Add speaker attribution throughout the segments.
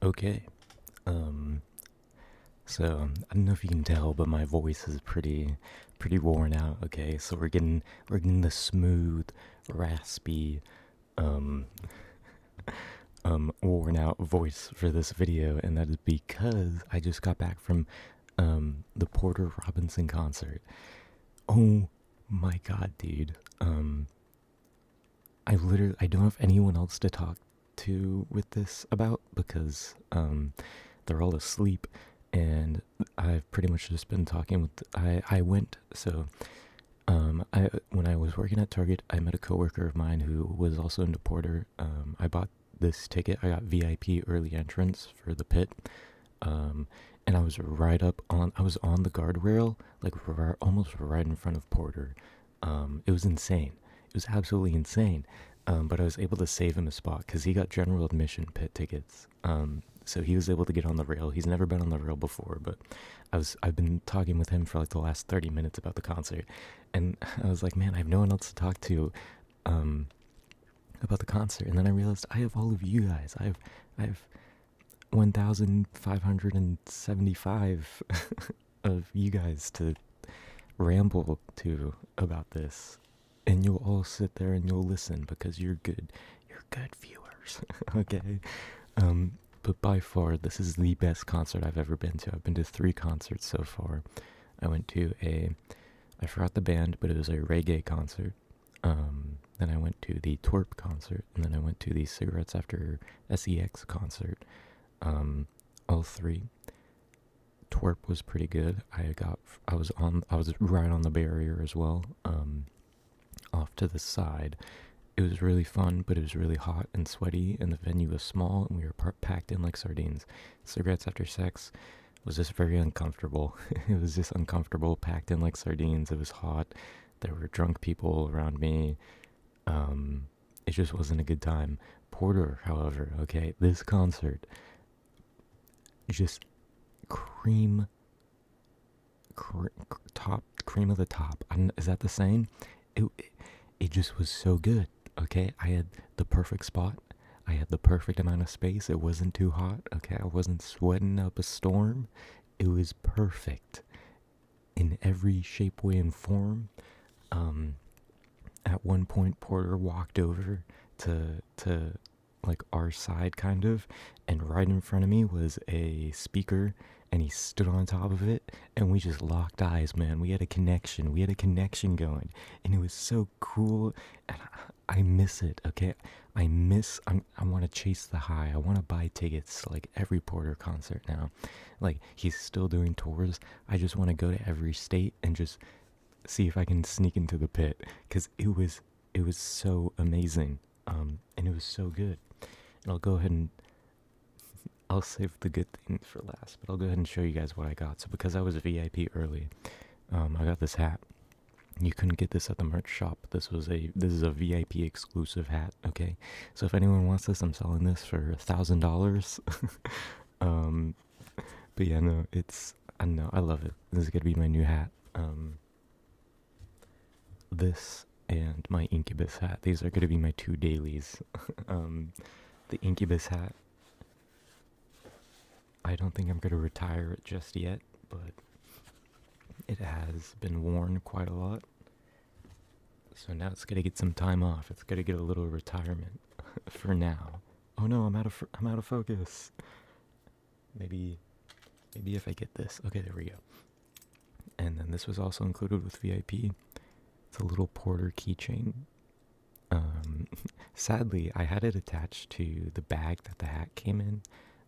Speaker 1: Okay. Um, I don't know if you can tell, but my voice is pretty worn out. Okay, so we're getting the smooth, raspy, um, worn out voice for this video, and that is because I just got back from the Porter Robinson concert. Oh my god, dude. I don't have anyone else to talk to with this about because they're all asleep, and I've pretty much just been talking with. I went so I when I was working at Target, I met a coworker of mine who was also into Porter. I bought this ticket. I got VIP early entrance for the pit. Um, and I was right up on. I was on the guardrail, like almost right in front of Porter. It was insane. It was absolutely insane. But I was able to save him a spot because he got general admission pit tickets. So he was able to get on the rail. He's never been on the rail before, but I've been talking with him for like the last 30 minutes about the concert, and I was like, man, I have no one else to talk to, um, about the concert. And then I realized I have all of you guys. I have 1,575 of you guys to ramble to about this, and you'll all sit there and you'll listen because you're good viewers. Okay. um but by far this is the best concert I've ever been to. I've been to 3 concerts so far. I went to a I forgot the band, but it was a reggae concert. Then I went to the Twerp concert, and then I went to the Cigarettes After Sex concert. um all 3. Twerp was pretty good. I was right on the barrier as well, off to the side. It was really fun, but it was really hot and sweaty, and the venue was small, and we were packed in like sardines. Cigarettes After Sex was just very uncomfortable. It was just uncomfortable, packed in like sardines. It was hot. There were drunk people around me. It just wasn't a good time. Porter, however, okay, this concert, just cream, top, cream of the top. Is that the saying? It just was so good. Okay, I had the perfect spot. I had the perfect amount of space. It wasn't too hot. Okay, I wasn't sweating up a storm. It was perfect in every shape, way, and form. Um, at one point, Porter walked over to like our side, kind of, and right in front of me was a speaker, and he stood on top of it, and we just locked eyes, man. We had a connection. We had a connection going, and it was so cool, and I miss it. Okay, I want to chase the high. I want to buy tickets to like every Porter concert now. Like, he's still doing tours. I just want to go to every state and just see if I can sneak into the pit, because it was so amazing, and it was so good. And I'll save the good things for last, but I'll go ahead and show you guys what I got. So because I was a VIP early, I got this hat. You couldn't get this at the merch shop. This is a VIP exclusive hat. Okay, so if anyone wants this, I'm selling this for $1,000. um, but yeah, no, I don't know, I love it. This is gonna be my new hat. This and my Incubus hat. These are gonna be my 2 dailies. The Incubus hat, I don't think I'm gonna retire it just yet, but it has been worn quite a lot. So now it's gonna get some time off. It's gonna get a little retirement for now. Oh no, I'm out of focus. Maybe if I get this. Okay, there we go. And then this was also included with VIP. It's a little Porter keychain. Um, Sadly, I had it attached to the bag that the hat came in,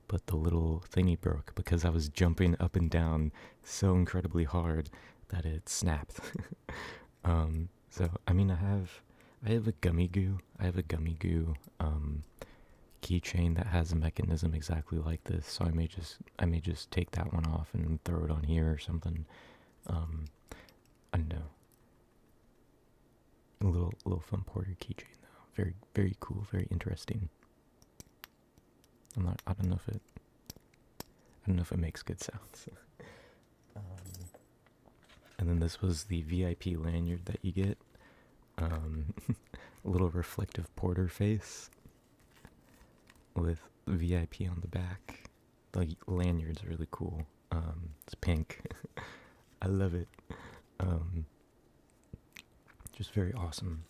Speaker 1: but the little thingy broke because I was jumping up and down so incredibly hard that it snapped. So I mean, I have a gummy goo. I have a gummy goo keychain that has a mechanism exactly like this. So I may just take that one off and throw it on here or something. Um, I don't know. A little fun Porter keychain though. Very very cool. Very interesting. I don't know if it. I don't know if it makes good sounds. And then this was the VIP lanyard that you get. A little reflective Porter face with VIP on the back. The lanyard's really cool. It's pink. I love it. Um, just very awesome.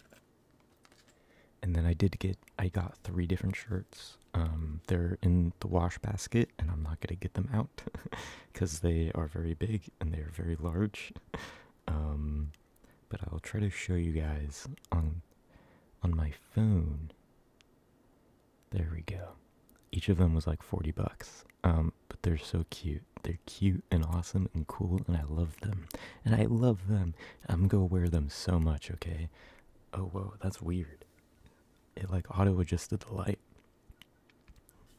Speaker 1: And then I got 3 different shirts. They're in the wash basket, and I'm not gonna get them out because they are very big and they are very large. Um, but I'll try to show you guys on my phone. There we go. Each of them was like $40. But they're so cute. They're cute and awesome and cool, and I love them. And I love them. I'm gonna wear them so much, okay? Oh, whoa, that's weird. It like auto adjusted the light.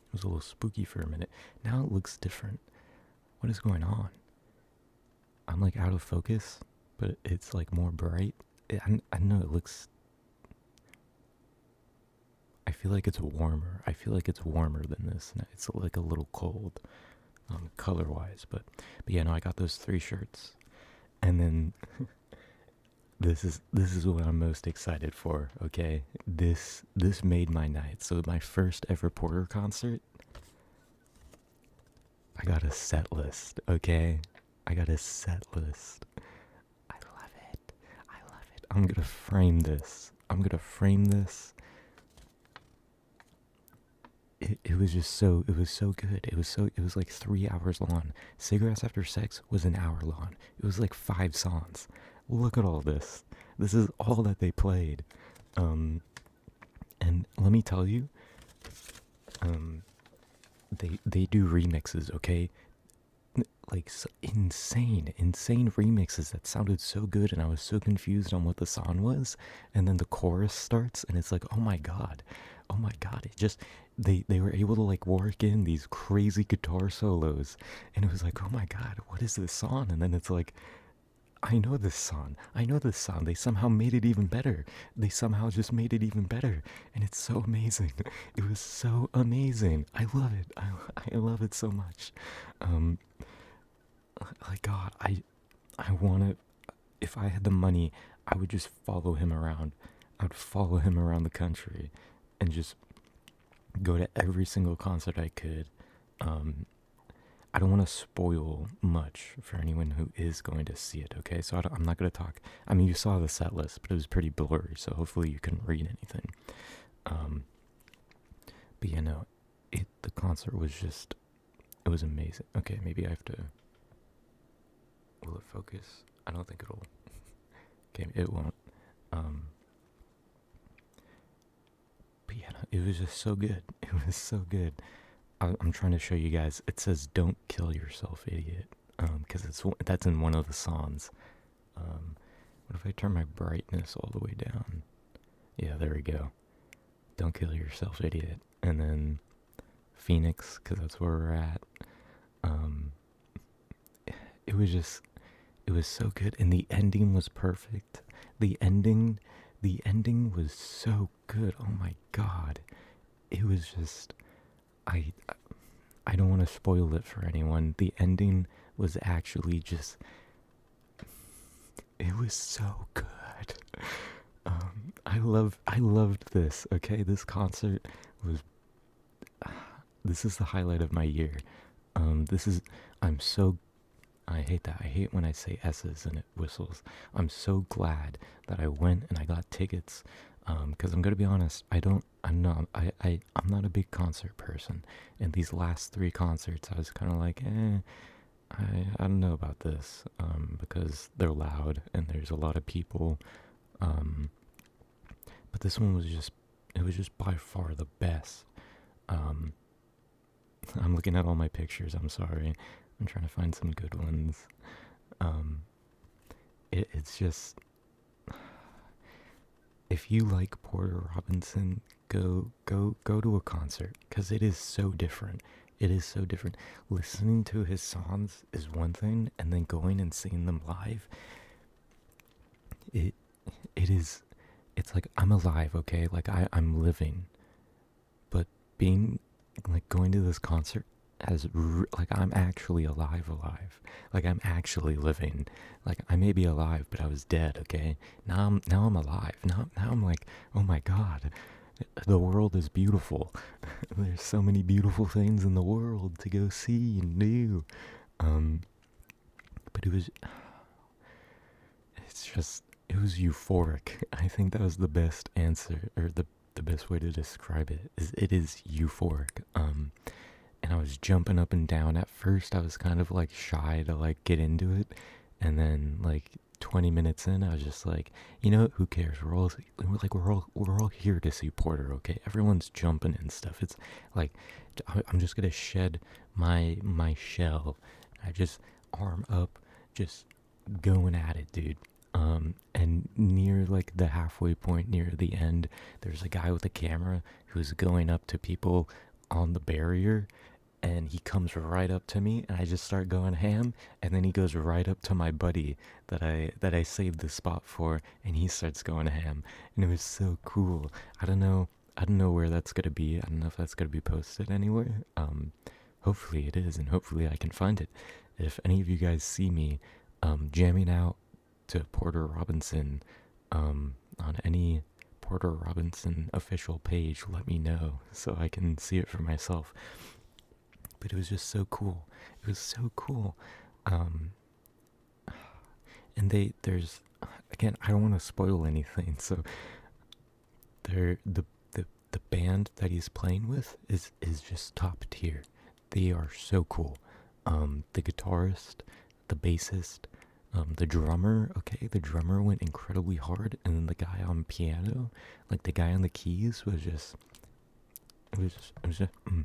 Speaker 1: It was a little spooky for a minute. Now it looks different. What is going on? I'm like out of focus, but it's like more bright. I know it looks. I feel like it's warmer. I feel like it's warmer than this. It's like a little cold, color wise. But yeah, no, I got those 3 shirts, and then this is what I'm most excited for. Okay, this made my night. So my first ever Porter concert, I got a set list. Okay, I got a set list. I love it. I love it. I'm gonna frame this. It was just so it was so good. It was like 3 hours long. Cigarettes After Sex was an hour long. It was like 5 songs. Look at all this. This is all that they played. And let me tell you, they do remixes, okay? Like insane remixes that sounded so good, and I was so confused on what the song was. And then the chorus starts, and it's like, oh my god! It just they were able to like work in these crazy guitar solos, and it was like, oh my god, what is this song? And then it's like, I know this song. I know this song. They somehow made it even better. They somehow just made it even better. And it's so amazing. It was so amazing. I love it. I love it so much. Um, like, God, I want to, if I had the money, I would just follow him around. I would follow him around the country and just go to every single concert I could. Um, I don't want to spoil much for anyone who is going to see it, okay? So I'm not going to talk. I mean, you saw the set list, but it was pretty blurry, so hopefully you couldn't read anything. Um, but yeah, no, the concert was just, it was amazing. Okay, maybe I have to, will it focus? I don't think it'll, okay, it won't. But yeah, no, it was just so good. It was so good. I'm trying to show you guys. It says "Don't kill yourself, idiot," because that's in one of the songs. What if I turn my brightness all the way down? Yeah, there we go. Don't kill yourself, idiot. And then Phoenix, because that's where we're at. It was just, it was so good, and the ending was perfect. The ending was so good. Oh my god, it was just. I don't want to spoil it for anyone. The ending was actually just, it was so good. I loved this. Okay, this concert was, this is the highlight of my year. I'm so, I hate that. I hate when I say S's and it whistles. I'm so glad that I went and I got tickets. Because I'm gonna be honest, I'm not a big concert person. And these last 3 concerts, I was kind of like, I don't know about this, because they're loud and there's a lot of people. But this one was just, it was just by far the best. I'm looking at all my pictures. I'm sorry. I'm trying to find some good ones. It's just. If you like Porter Robinson, go to a concert, because it is so different. It is so different. Listening to his songs is one thing, and then going and seeing them live, it's like I'm alive, okay? Like I'm living. But being, like, going to this concert like I'm actually alive. Like I'm actually living. Like I may be alive, but I was dead, okay? Now I'm alive. Now I'm like, oh my god. The world is beautiful. There's so many beautiful things in the world to go see and do. Um, but it's just, it was euphoric. I think that was the best answer, or the best way to describe it. Is it is euphoric. And I was jumping up and down. At first, I was kind of like shy to like get into it, and then like 20 minutes in, I was just like, you know, who cares? We're all here to see Porter, okay? Everyone's jumping and stuff. It's like I'm just gonna shed my shell. I just arm up, just going at it, dude. And near like the halfway point, near the end, there's a guy with a camera who's going up to people on the barrier, and he comes right up to me, and I just start going ham, and then he goes right up to my buddy that I saved the spot for, and he starts going ham, and it was so cool. I don't know where that's gonna be. I don't know if that's gonna be posted anywhere. Hopefully it is, and hopefully I can find it. If any of you guys see me jamming out to Porter Robinson on any Porter Robinson official page, let me know so I can see it for myself. But it was just so cool. It was so cool. Um, and there's again, I don't want to spoil anything, so the band that he's playing with is just top tier. They are so cool. The guitarist, the bassist, the drummer. Okay, the drummer went incredibly hard, and then the guy on piano, like the guy on the keys, was just. Mm.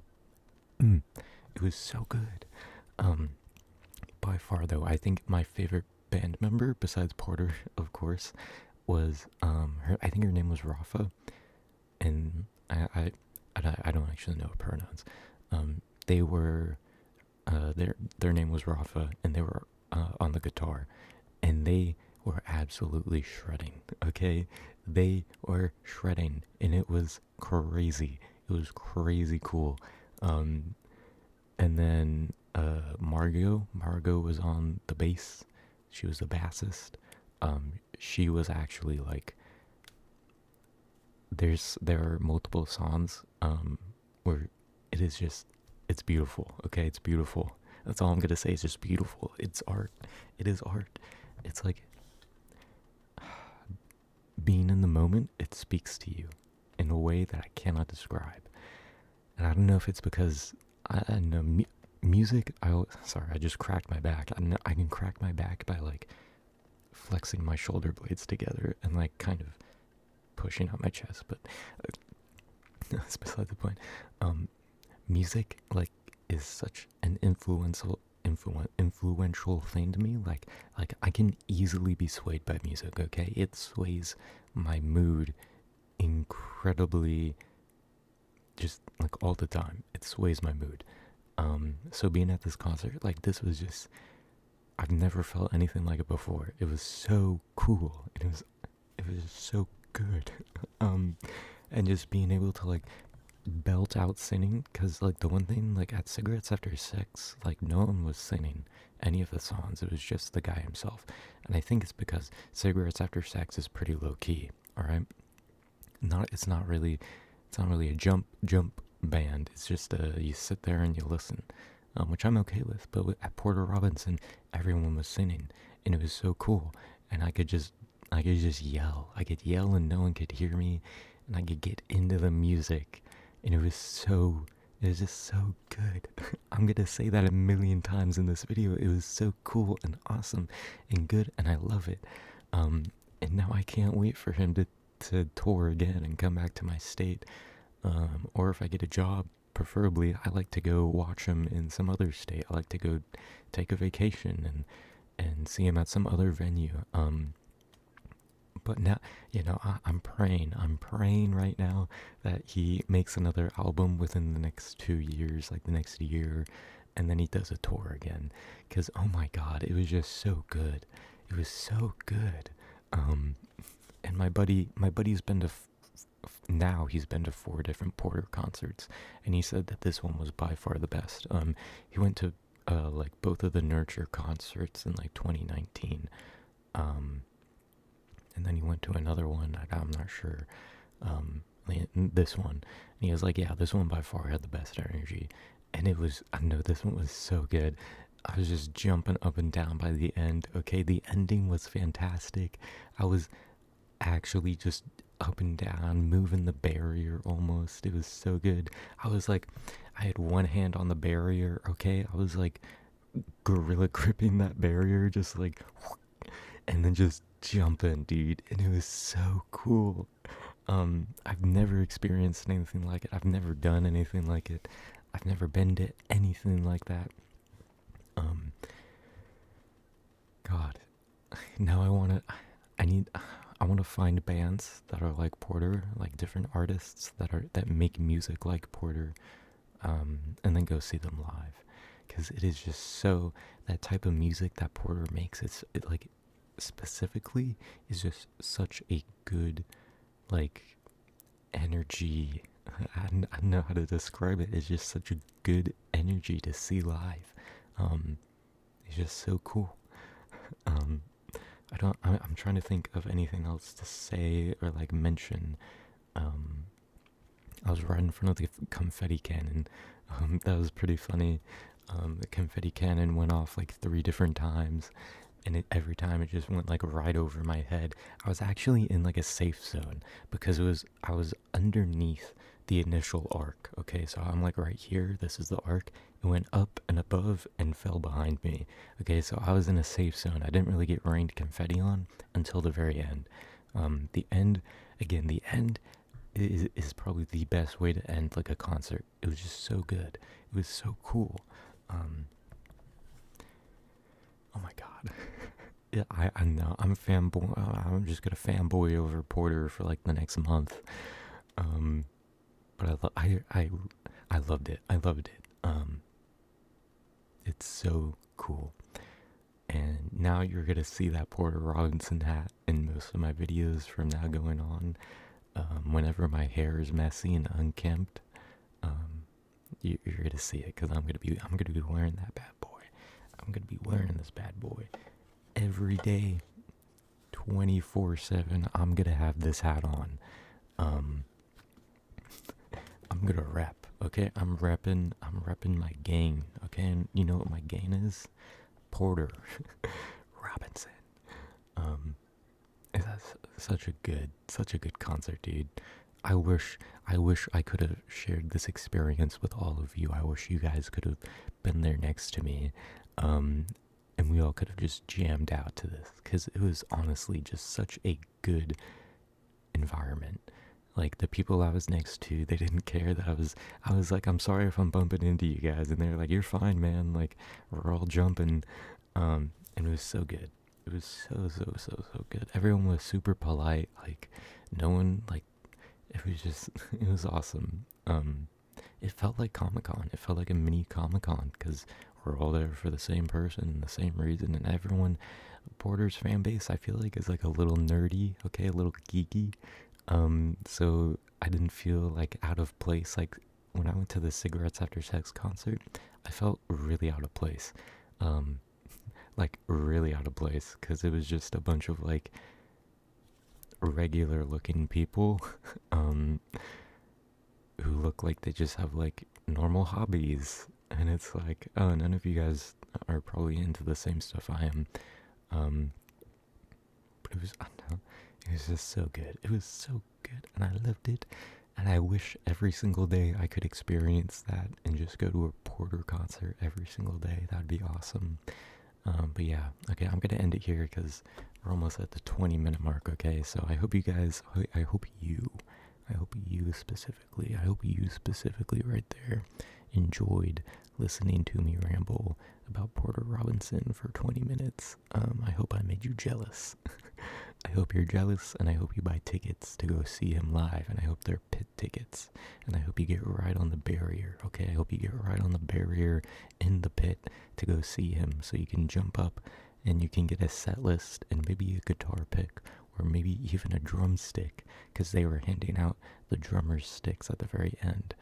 Speaker 1: It was so good. Um, by far though, I think my favorite band member, besides Porter, of course, was her. I think her name was Rafa, and I don't actually know her pronouns. They were their name was Rafa, and they were on the guitar, and they were absolutely shredding. Okay, they were shredding, and it was crazy. It was crazy cool. Um, and then Margot was on the bass. She was the bassist. She was actually like, there are multiple songs where it is just, it's beautiful. Okay, it's beautiful. That's all I'm gonna say. It's just beautiful. It's art. It is art. It's like being in the moment. It speaks to you in a way that I cannot describe. And I don't know if it's because I know music. Sorry, I just cracked my back. I can crack my back by like flexing my shoulder blades together and like kind of pushing out my chest, but that's beside the point. Music like is such an influential thing to me. Like I can easily be swayed by music. Okay, it sways my mood incredibly, just like all the time. It sways my mood. So being at this concert, like this was just, I've never felt anything like it before. It was so cool. It was just so good. And just being able to like belt out singing, because like the one thing, like at Cigarettes After Sex, like no one was singing any of the songs. It was just the guy himself. And I think it's because Cigarettes After Sex is pretty low key. All right, it's not really a jump band. It's just you sit there and you listen, which I'm okay with. But at Porter Robinson, everyone was singing, and it was so cool. And I could just yell. I could yell, and no one could hear me, and I could get into the music, and it was just so good. I'm gonna say that a million times in this video. It was so cool and awesome and good, and I love it. And now I can't wait for him to tour again and come back to my state. Or if I get a job, preferably, I like to go watch him in some other state. I like to go take a vacation and see him at some other venue. But now, I'm praying. I'm praying right now that he makes another album within the next 2 years, like the next year, and then he does a tour again. Because, oh my God, it was just so good. It was so good. And my buddy's been to, now he's been to 4 different Porter concerts, and he said that this one was by far the best. He went to, like both of the Nurture concerts in like 2019. And then he went to another one, I'm not sure. This one. And he was like, yeah, this one by far had the best energy. And it was, I know this one was so good. I was just jumping up and down by the end. Okay, the ending was fantastic. I was actually just up and down, moving the barrier almost. It was so good. I was like, I had one hand on the barrier, okay? I was like gorilla gripping that barrier, just like, and then just jumping, dude. And it was so cool. I've never experienced anything like it. I've never done anything like it. I've never been to anything like that. Um, God, now I want to find bands that are like Porter, like different artists that make music like Porter, and then go see them live, because it is just so, that type of music that Porter makes. It like specifically is just such a good, like, energy. I don't know how to describe it. It's just such a good energy to see live. Um, it's just so cool. Um, I'm trying to think of anything else to say or like mention. Um, I was right in front of the confetti cannon. That was pretty funny. The confetti cannon went off like 3 different times, and every time it just went like right over my head. I was actually in like a safe zone because I was underneath the initial arc. Okay, so I'm like right here. This is the arc. It went up and above and fell behind me. Okay, so I was in a safe zone. I didn't really get rained confetti on until the very end. The end, again, the end is probably the best way to end like a concert. It was just so good. It was so cool. Um, oh my god. Yeah, I know. I'm fanboy. I'm just gonna fanboy over Porter for like the next month. Um, but I loved it. I loved it. It's so cool. And now you're gonna see that Porter Robinson hat in most of my videos from now going on. Whenever my hair is messy and unkempt, um, you're gonna see it, because I'm gonna be wearing that bad boy. I'm gonna be wearing this bad boy every day, 24/7. I'm gonna have this hat on. Um, I'm gonna rep. Okay, I'm repping. I'm repping my gang. Okay, and you know what my gang is? Porter Robinson. Um, that's such a good concert, dude. I wish I could have shared this experience with all of you. I wish you guys could have been there next to me. Um, and we all could have just jammed out to this, because it was honestly just such a good environment. Like, the people I was next to, they didn't care that I was like, I'm sorry if I'm bumping into you guys, and they're like, you're fine, man. Like, we're all jumping. And it was so good. It was so good. Everyone was super polite. Like, no one, like, it was just it was awesome. It felt like Comic-Con. It felt like a mini Comic-Con, because we're all there for the same person and the same reason, and everyone, Porter's fan base, I feel like, is like a little nerdy, okay, a little geeky. So I didn't feel like out of place. Like, when I went to the Cigarettes After Sex concert, I felt really out of place. Um, like, really out of place, because it was just a bunch of like regular looking people, um, who look like they just have like normal hobbies. And it's like, oh, none of you guys are probably into the same stuff I am. Um, but it was, I don't know, it was just so good. It was so good, and I loved it. And I wish every single day I could experience that and just go to a Porter concert every single day. That would be awesome. But yeah, okay, I'm gonna end it here because we're almost at the 20-minute mark. Okay, so I hope you guys, I hope you specifically right there enjoyed listening to me ramble about Porter Robinson for 20 minutes. I hope I made you jealous. I hope you're jealous, and I hope you buy tickets to go see him live, and I hope they're pit tickets, and I hope you get right on the barrier, okay? I hope you get right on the barrier in the pit to go see him, so you can jump up, and you can get a set list, and maybe a guitar pick, or maybe even a drumstick, because they were handing out the drummer's sticks at the very end.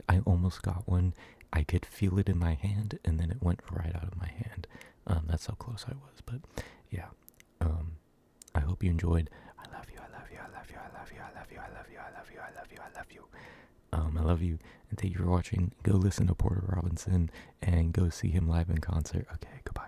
Speaker 1: I almost got one. I could feel it in my hand, and then it went right out of my hand. That's how close I was, but yeah. I hope you enjoyed. I love you, I love you, I love you, I love you, I love you. you, I love you, I love you, I love you, I love you. I love you, and thank you for watching. Go listen to Porter Robinson and go see him live in concert. Okay, goodbye.